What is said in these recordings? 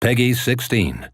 Peggy 16.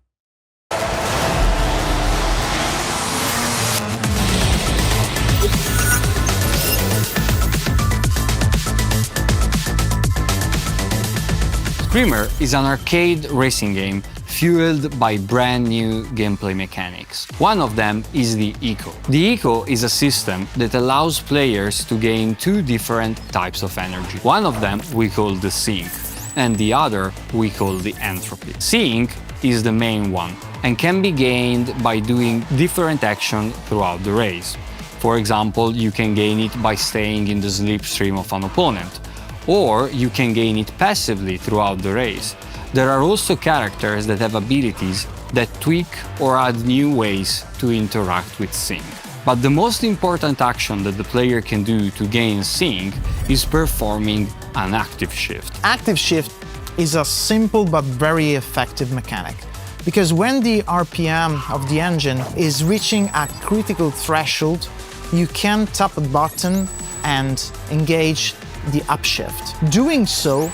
Screamer is an arcade racing game fueled by brand new gameplay mechanics. One of them is the Eco. The Eco is a system that allows players to gain two different types of energy. One of them we call the Sink, and the other we call the Entropy. Sink is the main one and can be gained by doing different actions throughout the race. For example, you can gain it by staying in the slipstream of an opponent, or you can gain it passively throughout the race. There are also characters that have abilities that tweak or add new ways to interact with Sync. But the most important action that the player can do to gain Sync is performing an active shift. Active shift is a simple but very effective mechanic, because when the RPM of the engine is reaching a critical threshold, you can tap a button and engage the upshift. Doing so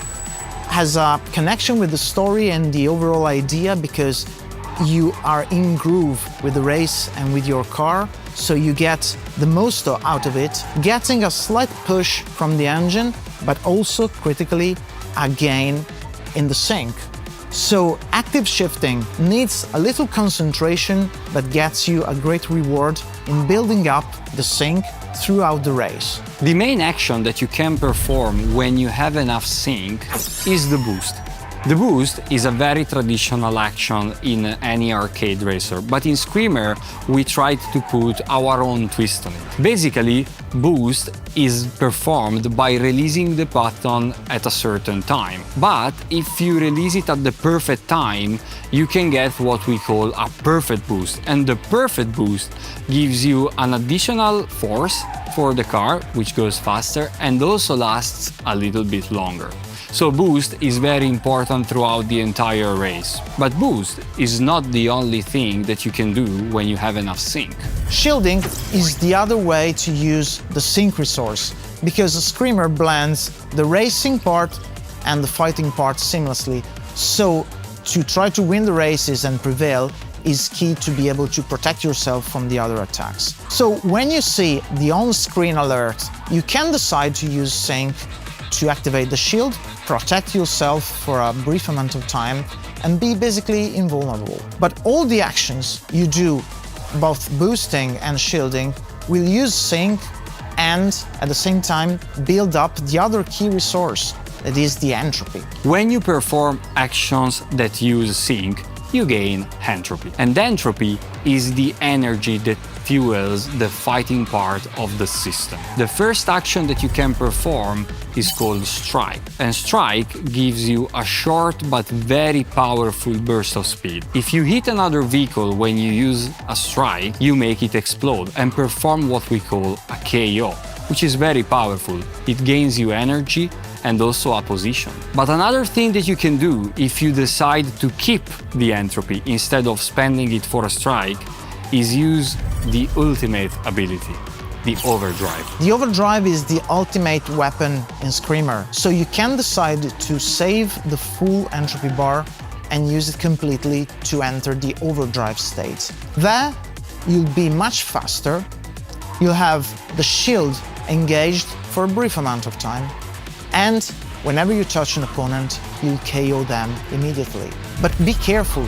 has a connection with the story and the overall idea, because you are in groove with the race and with your car, so you get the most out of it, getting a slight push from the engine, but also critically a gain in the sync. So active shifting needs a little concentration, but gets you a great reward in building up the sync throughout the race. The main action that you can perform when you have enough sync is the boost. The boost is a very traditional action in any arcade racer, but in Screamer we tried to put our own twist on it. Basically, boost is performed by releasing the button at a certain time. But if you release it at the perfect time, you can get what we call a perfect boost. And the perfect boost gives you an additional force for the car, which goes faster and also lasts a little bit longer. So boost is very important throughout the entire race. But boost is not the only thing that you can do when you have enough sync. Shielding is the other way to use the sync resource, because the Screamer blends the racing part and the fighting part seamlessly. So to try to win the races and prevail is key to be able to protect yourself from the other attacks. So when you see the on-screen alert, you can decide to use sync to activate the shield, protect yourself for a brief amount of time, and be basically invulnerable. But all the actions you do, both boosting and shielding, will use sync and at the same time build up the other key resource, that is the entropy. When you perform actions that use sync, you gain entropy. And entropy is the energy that fuels the fighting part of the system. The first action that you can perform is called Strike. And Strike gives you a short but very powerful burst of speed. If you hit another vehicle when you use a Strike, you make it explode and perform what we call a KO, which is very powerful. It gains you energy and also a position. But another thing that you can do if you decide to keep the entropy instead of spending it for a strike is use the ultimate ability, the Overdrive. The Overdrive is the ultimate weapon in Screamer, so you can decide to save the full entropy bar and use it completely to enter the Overdrive state. There, you'll be much faster, you'll have the shield engaged for a brief amount of time, and whenever you touch an opponent, you'll KO them immediately. But be careful,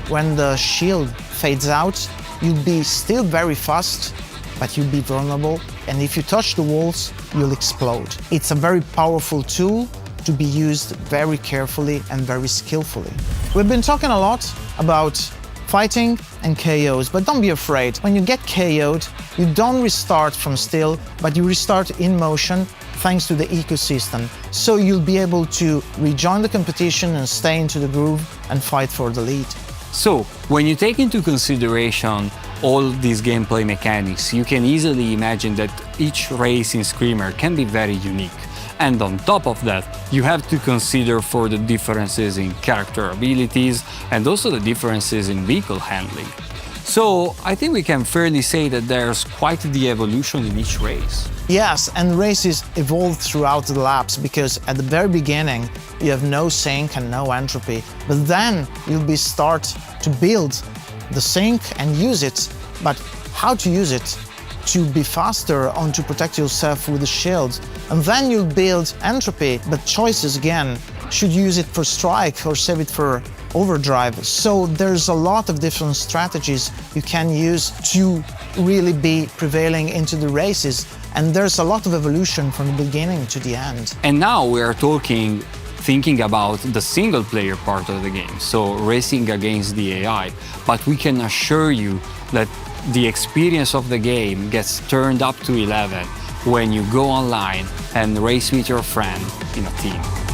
when the shield fades out, you'll be still very fast, but you'll be vulnerable, and if you touch the walls, you'll explode. It's a very powerful tool to be used very carefully and very skillfully. We've been talking a lot about fighting and KOs, but don't be afraid. When you get KO'd, you don't restart from still, but you restart in motion thanks to the ecosystem. So you'll be able to rejoin the competition and stay into the groove and fight for the lead. So, when you take into consideration all these gameplay mechanics, you can easily imagine that each race in Screamer can be very unique. And on top of that, you have to consider for the differences in character abilities and also the differences in vehicle handling. So I think we can fairly say that there's quite the evolution in each race. Yes, and races evolve throughout the laps because at the very beginning you have no sink and no entropy, but then you'll be start to build the sink and use it, but how to use it? To be faster and to protect yourself with the shield. And then you'll build entropy, but choices again. Should use it for strike or save it for overdrive. So there's a lot of different strategies you can use to really be prevailing into the races. And there's a lot of evolution from the beginning to the end. And now we are thinking about the single player part of the game, so racing against the AI. But we can assure you that the experience of the game gets turned up to 11 when you go online and race with your friend in a team.